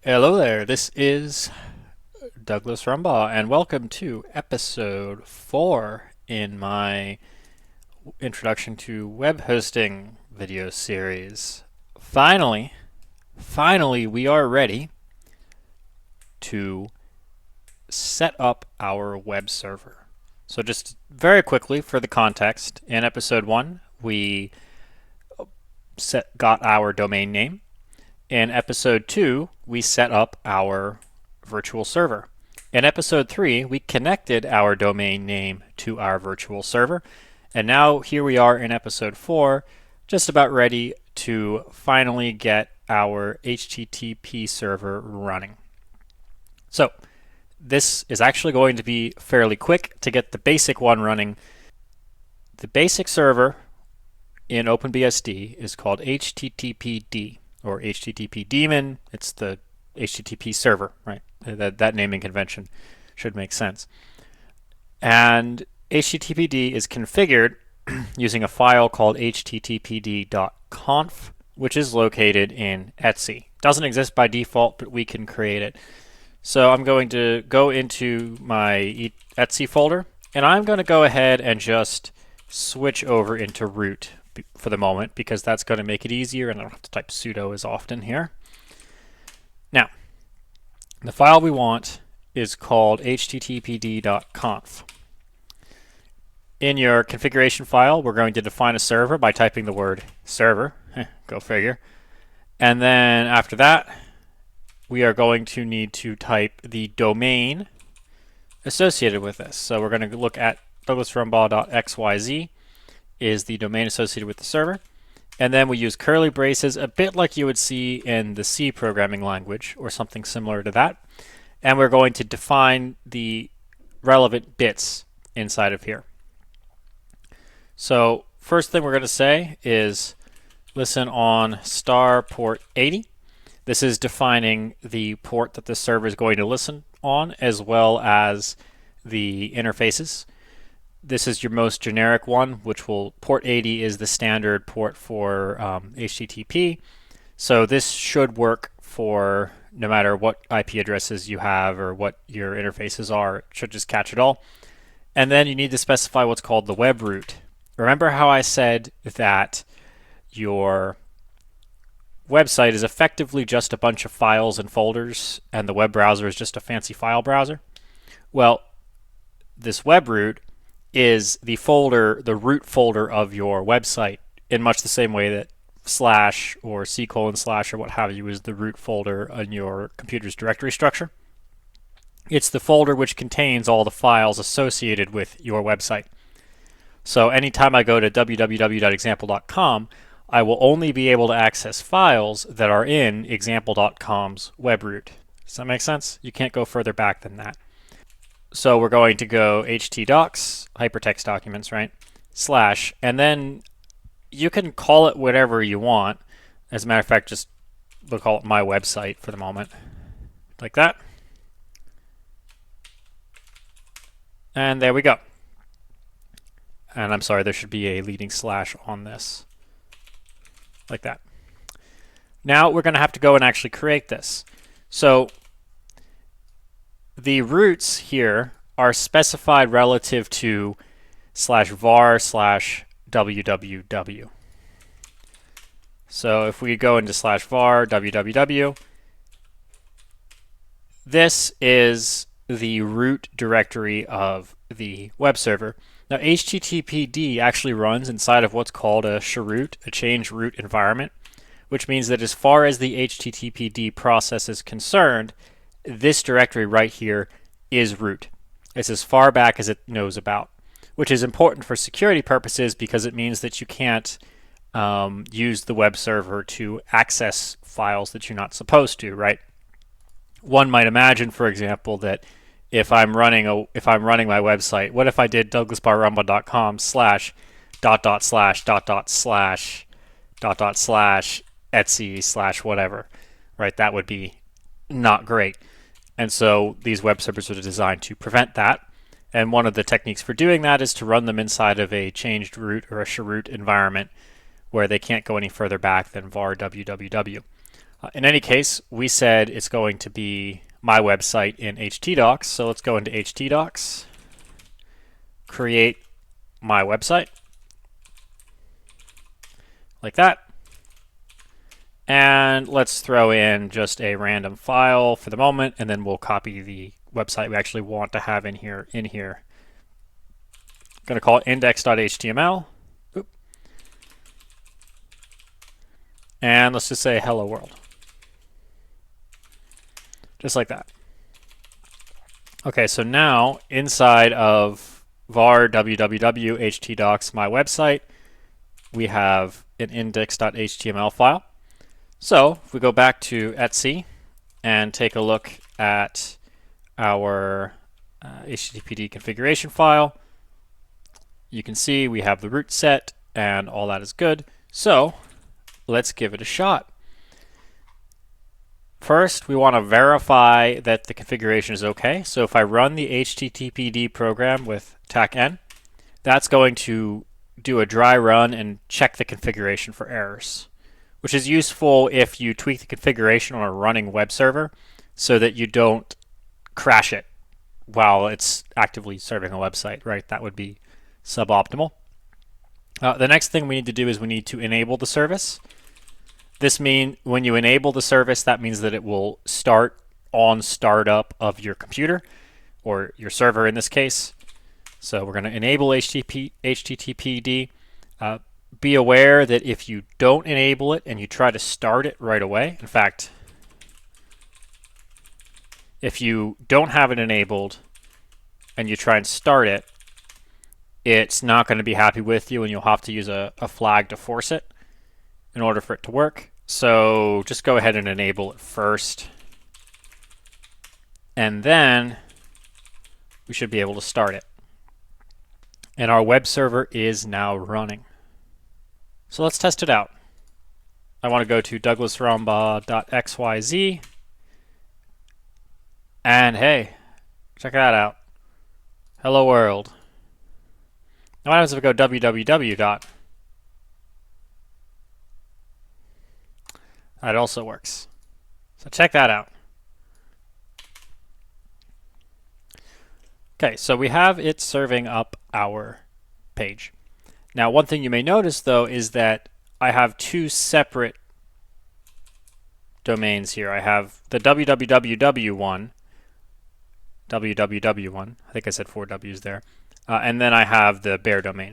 Hello there, this is Douglas Rumbaugh, and welcome to episode 4 in my Introduction to Web Hosting video series. Finally, we are ready to set up our web server. So just very quickly for the context, in episode 1, we got our domain name. In episode 2, we set up our virtual server. In episode 3, we connected our domain name to our virtual server. And now here we are in episode 4, just about ready to finally get our HTTP server running. So this is actually going to be fairly quick to get the basic one running. The basic server in OpenBSD is called HTTPD. Or HTTP daemon. It's the HTTP server, right? That naming convention should make sense. And HTTPD is configured using a file called httpd.conf, which is located in Etsy. Doesn't exist by default, but we can create it. So I'm going to go into my Etsy folder, and I'm going to go ahead and just switch over into root for the moment, because that's going to make it easier and I don't have to type sudo as often here. Now, the file we want is called httpd.conf. In your configuration file, we're going to define a server by typing the word server. Go figure. And then after that, we are going to need to type the domain associated with this. So we're going to look at douglasrumbaugh.xyz is the domain associated with the server. And then we use curly braces, a bit like you would see in the C programming language or something similar to that. And we're going to define the relevant bits inside of here. So first thing we're going to say is listen on star port 80. This is defining the port that the server is going to listen on, as well as the interfaces. This is your most generic one, which will port 80 is the standard port for HTTP. So this should work for no matter what IP addresses you have or what your interfaces are. It should just catch it all. And then you need to specify what's called the web root. Remember how I said that your website is effectively just a bunch of files and folders, and the web browser is just a fancy file browser? Well, this web root is the folder, the root folder of your website, in much the same way that slash or c:/ or what have you is the root folder on your computer's directory structure. It's the folder which contains all the files associated with your website. So anytime I go to www.example.com, I will only be able to access files that are in example.com's web root. Does that make sense? You can't go further back than that. So we're going to go htdocs, hypertext documents, right? /, and then you can call it whatever you want. As a matter of fact, just we'll call it my website for the moment, like that. And there we go. And I'm sorry, there should be a leading slash on this, like that. Now we're going to have to go and actually create this. So the roots here are specified relative to /var/www. So if we go into /var www, this is the root directory of the web server. Now HTTPD actually runs inside of what's called a chroot, a change root environment, which means that as far as the HTTPD process is concerned, this directory right here is root. It's as far back as it knows about, which is important for security purposes because it means that you can't use the web server to access files that you're not supposed to, right? One might imagine, for example, that if I'm running my website, what if I did douglasrumbaugh.com /.//Etsy/ whatever, right? That would be not great. And so these web servers are designed to prevent that. And one of the techniques for doing that is to run them inside of a changed root or a chroot environment where they can't go any further back than var www. In any case, we said it's going to be my website in htdocs, so let's go into htdocs, create my website, like that. And let's throw in just a random file for the moment, and then we'll copy the website we actually want to have in here. I'm going to call it index.html. And let's just say hello world. Just like that. Okay, so now inside of var www htdocs my website, we have an index.html file. So if we go back to Etsy and take a look at our HTTPD configuration file, you can see we have the root set and all that is good. So let's give it a shot. First, we want to verify that the configuration is okay. So if I run the HTTPD program with TAC-N, that's going to do a dry run and check the configuration for errors, which is useful if you tweak the configuration on a running web server so that you don't crash it while it's actively serving a website, right? That would be suboptimal. The next thing we need to do is we need to enable the service. This means when you enable the service, that means that it will start on startup of your computer or your server in this case. So we're going to enable HTTPD. Be aware that if you don't enable it and you try to start it right away, in fact, if you don't have it enabled and you try and start it, it's not going to be happy with you and you'll have to use a flag to force it in order for it to work. So just go ahead and enable it first. And then we should be able to start it. And our web server is now running. So let's test it out. I want to go to douglasrumbaugh.xyz. And hey, check that out. Hello world. Now what happens if I go www. That also works. So check that out. Okay, so we have it serving up our page. Now, one thing you may notice, though, is that I have two separate domains here. I have the www one, I think I said 4 W's there, and then I have the bare domain.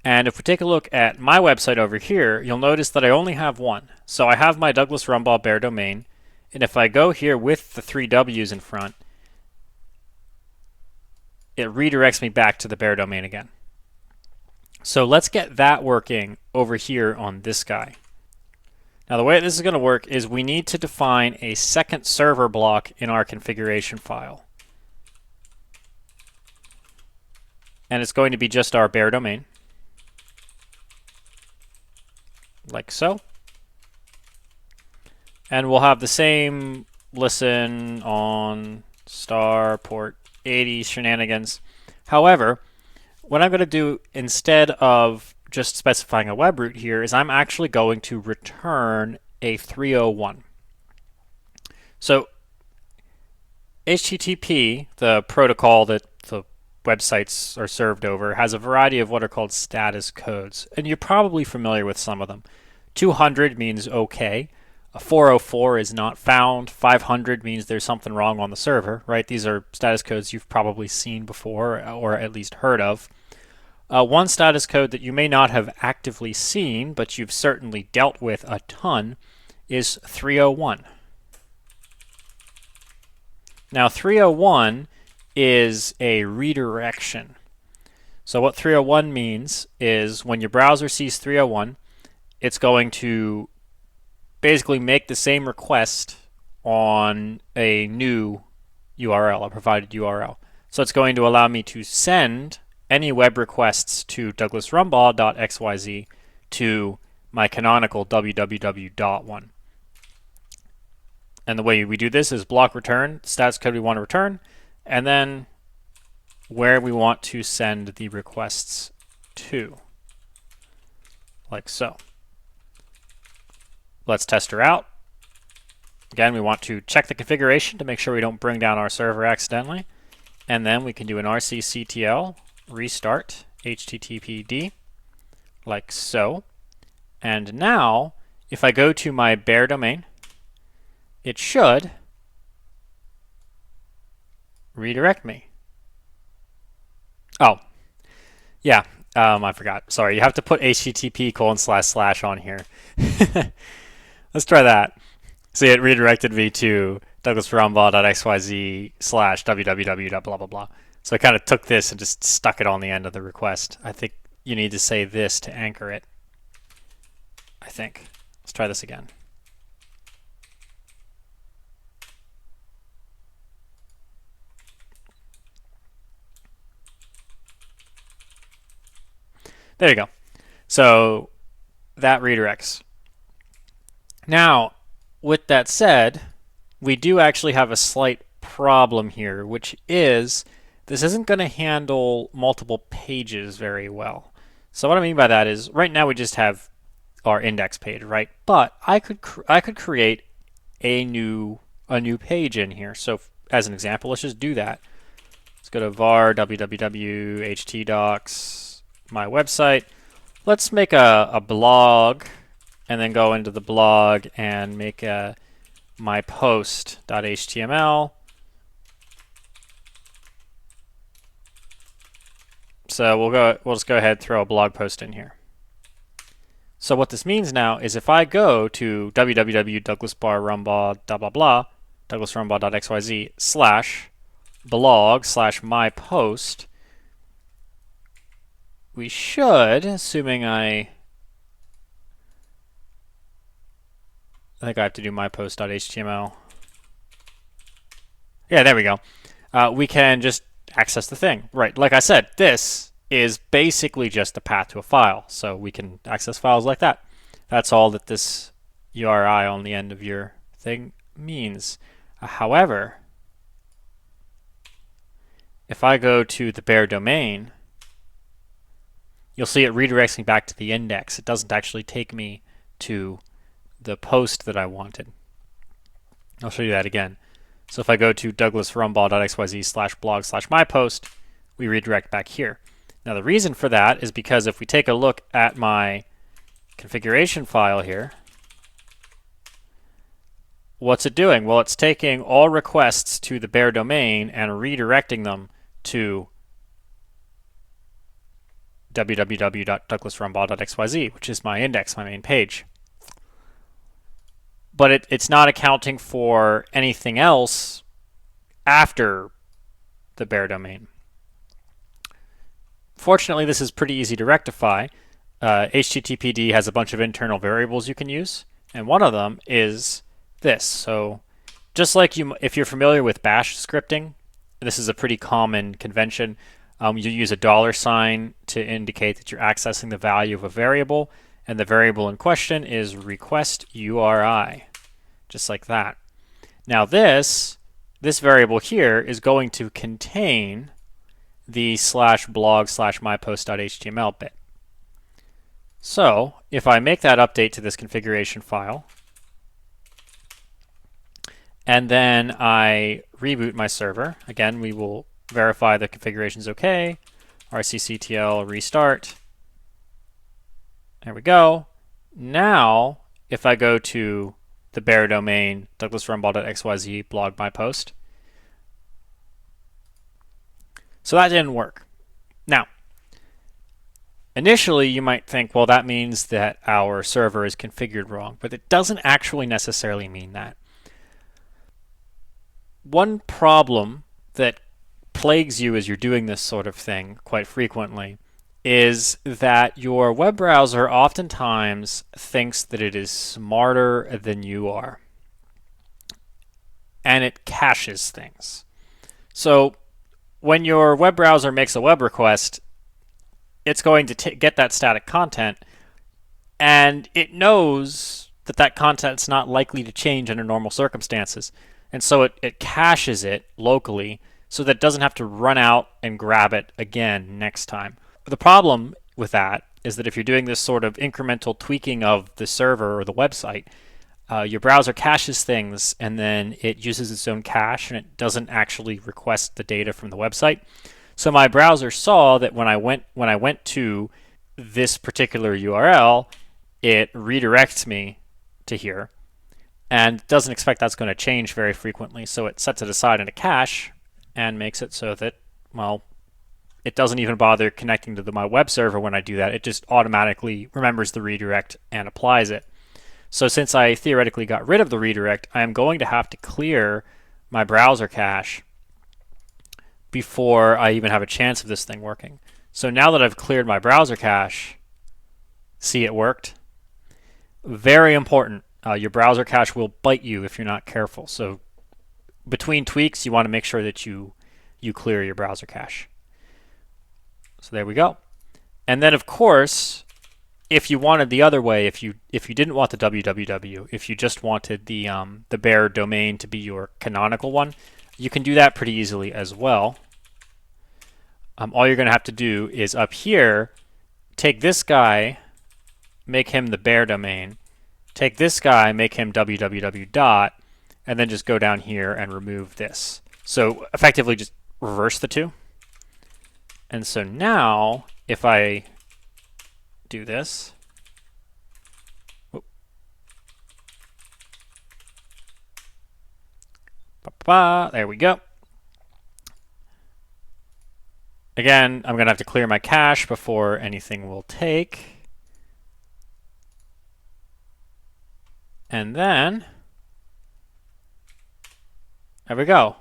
And if we take a look at my website over here, you'll notice that I only have one. So I have my Douglas Rumbaugh bare domain, and if I go here with the 3 W's in front, it redirects me back to the bare domain again. So let's get that working over here on this guy. Now the way this is going to work is we need to define a second server block in our configuration file. And it's going to be just our bare domain. Like so. And we'll have the same listen on star port 80 shenanigans. However, what I'm going to do instead of just specifying a web root here is I'm actually going to return a 301. So HTTP, the protocol that the websites are served over, has a variety of what are called status codes, and you're probably familiar with some of them. 200 means okay. 404 is not found. 500 means there's something wrong on the server, right? These are status codes you've probably seen before or at least heard of. One status code that you may not have actively seen, but you've certainly dealt with a ton, is 301. Now 301 is a redirection. So what 301 means is when your browser sees 301, it's going to basically make the same request on a new URL, a provided URL. So it's going to allow me to send any web requests to douglasrumbaugh.xyz to my canonical www.one. And the way we do this is block return, status code we want to return, and then where we want to send the requests to, like so. Let's test her out. Again, we want to check the configuration to make sure we don't bring down our server accidentally. And then we can do an rcctl restart httpd like so. And now, if I go to my bare domain, it should redirect me. Oh, yeah, I forgot. Sorry, you have to put http:// on here. Let's try that. See, it redirected me to douglasrumbaugh.xyz/www. blah blah blah. So I kind of took this and just stuck it on the end of the request. I think you need to say this to anchor it. I think. Let's try this again. There you go. So that redirects. Now, with that said, we do actually have a slight problem here, which is this isn't going to handle multiple pages very well. So what I mean by that is right now we just have our index page, right? But I could create a new page in here. So as an example, let's just do that. Let's go to var www htdocs my website. Let's make a blog and then go into the blog and make a my post.html. So we'll just go ahead and throw a blog post in here. So what this means now is if I go to douglasrumbaugh.xyz/blog/my-post, we should, assuming I think I have to do mypost.html. Yeah, there we go. We can just access the thing. Right, like I said, this is basically just the path to a file. So we can access files like that. That's all that this URI on the end of your thing means. However, if I go to the bare domain, you'll see it redirects me back to the index. It doesn't actually take me to the post that I wanted. I'll show you that again. So if I go to douglasrumbaugh.xyz/blog/my-post, we redirect back here. Now the reason for that is because if we take a look at my configuration file here, what's it doing? Well, it's taking all requests to the bare domain and redirecting them to www.douglasrumbaugh.xyz, which is my index, my main page. But it's not accounting for anything else after the bare domain. Fortunately, this is pretty easy to rectify. HTTPD has a bunch of internal variables you can use, and one of them is this. So just like if you're familiar with bash scripting, this is a pretty common convention. You use a $sign to indicate that you're accessing the value of a variable, and the variable in question is request URI, just like that. Now this variable here is going to contain the /blog/mypost.html bit. So if I make that update to this configuration file, and then I reboot my server, again, we will verify the configuration is okay, rcctl restart. There we go. Now, if I go to the bare domain douglasrumbaugh.xyz blog my post, so that didn't work. Now, initially you might think, well, that means that our server is configured wrong, but it doesn't actually necessarily mean that. One problem that plagues you as you're doing this sort of thing quite frequently is that your web browser oftentimes thinks that it is smarter than you are, and it caches things. So when your web browser makes a web request, it's going to get that static content, and it knows that that content's not likely to change under normal circumstances. And so it caches it locally so that it doesn't have to run out and grab it again next time. The problem with that is that if you're doing this sort of incremental tweaking of the server or the website, your browser caches things and then it uses its own cache and it doesn't actually request the data from the website. So my browser saw that when I went to this particular URL, it redirects me to here and doesn't expect that's going to change very frequently. So it sets it aside in a cache and makes it so that, well, it doesn't even bother connecting to my web server when I do that. It just automatically remembers the redirect and applies it. So since I theoretically got rid of the redirect, I am going to have to clear my browser cache before I even have a chance of this thing working. So now that I've cleared my browser cache, see, it worked. Very important. Your browser cache will bite you if you're not careful. So between tweaks, you want to make sure that you clear your browser cache. So there we go. And then, of course, if you wanted the other way, if you didn't want the www, if you just wanted the bare domain to be your canonical one, you can do that pretty easily as well. All you're going to have to do is up here, take this guy, make him the bare domain, take this guy, make him www dot, and then just go down here and remove this. So effectively just reverse the two. And so now, if I do this, there we go. Again, I'm going to have to clear my cache before anything will take. And then, there we go.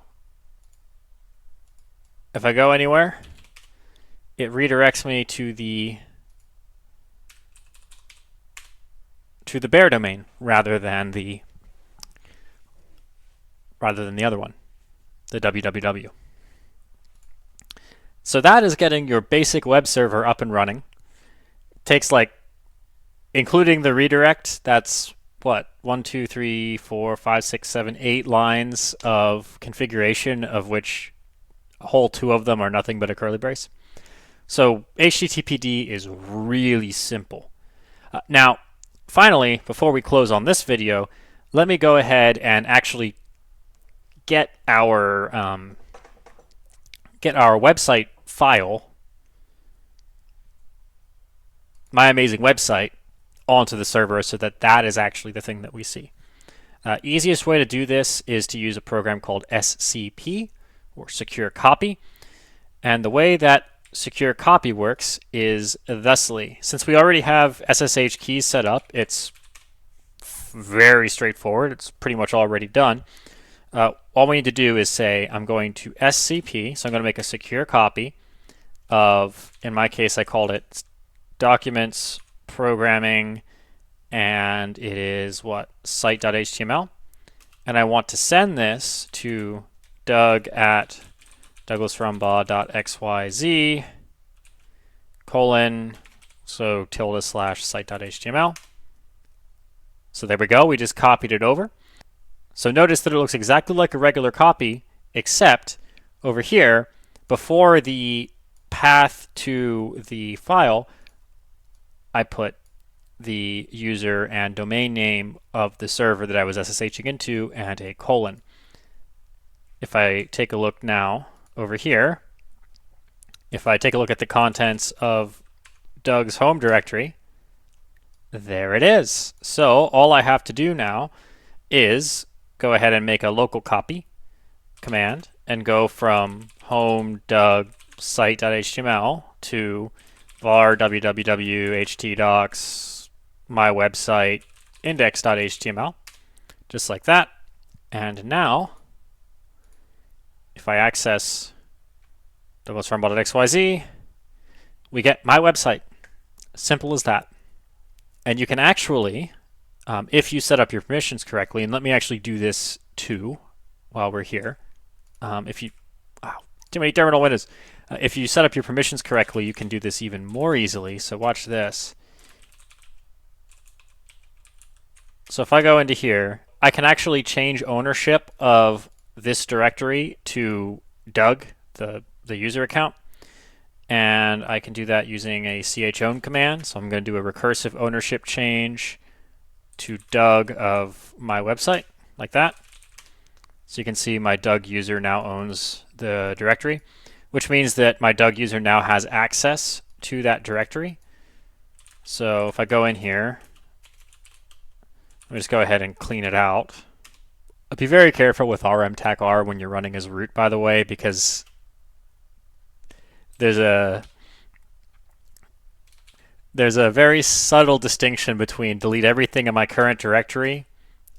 If I go anywhere, it redirects me to the bare domain rather than the other one, the www. So that is getting your basic web server up and running. It takes, like, including the redirect, that's what, 1, 2, 3, 4, 5, 6, 7, 8 lines of configuration, of which a whole 2 of them are nothing but a curly brace. So HTTPD is really simple. Now, finally, before we close on this video, let me go ahead and actually get our website file, my amazing website, onto the server so that is actually the thing that we see. Easiest way to do this is to use a program called SCP, or Secure Copy. And the way that Secure Copy works is thusly. Since we already have SSH keys set up, it's very straightforward. It's pretty much already done. All we need to do is say, I'm going to SCP, so I'm going to make a secure copy of, in my case, I called it documents, programming, and it is what? Site.html. And I want to send this to Doug at douglasrumbaugh.xyz : so ~site.html. So there we go. We just copied it over. So notice that it looks exactly like a regular copy, except over here, before the path to the file, I put the user and domain name of the server that I was SSHing into and a colon. If I take a look now over here, if I take a look at the contents of Doug's home directory, there it is. So all I have to do now is go ahead and make a local copy command and go from home Doug site.html to var www htdocs my website index.html, just like that. And now, if I access douglasrumbaugh.xyz, we get my website. Simple as that. And you can actually, if you set up your permissions correctly, and let me actually do this too while we're here. Too many terminal windows. If you set up your permissions correctly, you can do this even more easily. So watch this. So if I go into here, I can actually change ownership of this directory to Doug, the user account. And I can do that using a chown command. So I'm going to do a recursive ownership change to Doug of my website, like that. So you can see my Doug user now owns the directory, which means that my Doug user now has access to that directory. So if I go in here, let me just go ahead and clean it out. Be very careful with rmtac-r when you're running as root, by the way, because there's a very subtle distinction between delete everything in my current directory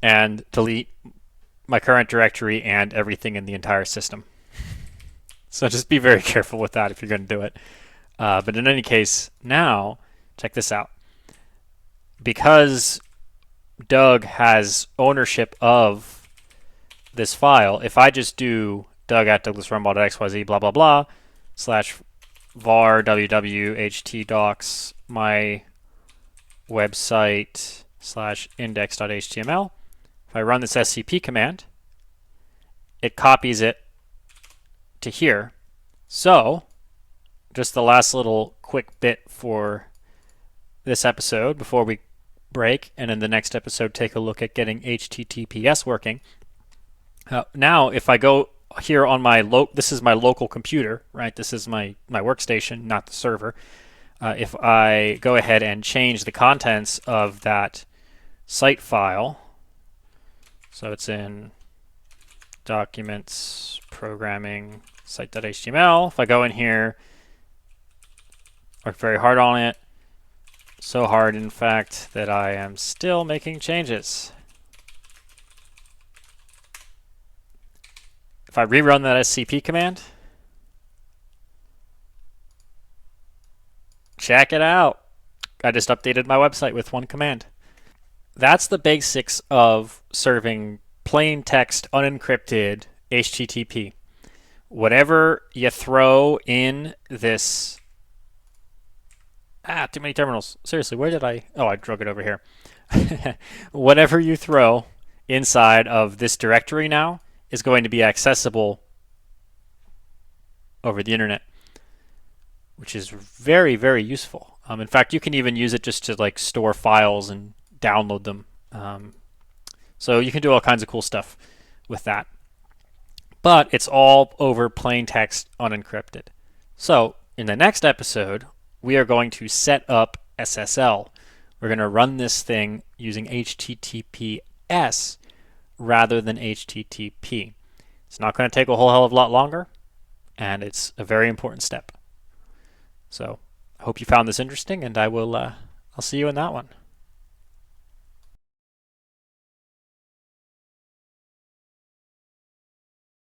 and delete my current directory and everything in the entire system. So just be very careful with that if you're going to do it. But in any case, now, check this out. Because Doug has ownership of this file, if I just do doug@douglasrumbaugh.xyz blah blah blah /var ww htdocs my website /index.html, if I run this scp command, it copies it to here. So just the last little quick bit for this episode before we break, and in the next episode take a look at getting HTTPS working. Now, if I go here on my this is my local computer, right? This is my workstation, not the server. If I go ahead and change the contents of that site file, so it's in documents, programming, site.html. If I go in here, work very hard on it, so hard, in fact, that I am still making changes. If I rerun that scp command, check it out. I just updated my website with one command. That's the basics of serving plain text, unencrypted HTTP. Whatever you throw in this... too many terminals. Seriously, where did I... Oh, I drug it over here. Whatever you throw inside of this directory now is going to be accessible over the internet, which is very, very useful. In fact, you can even use it just to like store files and download them. So you can do all kinds of cool stuff with that. But it's all over plain text, unencrypted. So in the next episode, we are going to set up SSL. We're going to run this thing using HTTPS rather than HTTP. It's not going to take a whole hell of a lot longer, and it's a very important step. So I hope you found this interesting, and I'll see you in that one.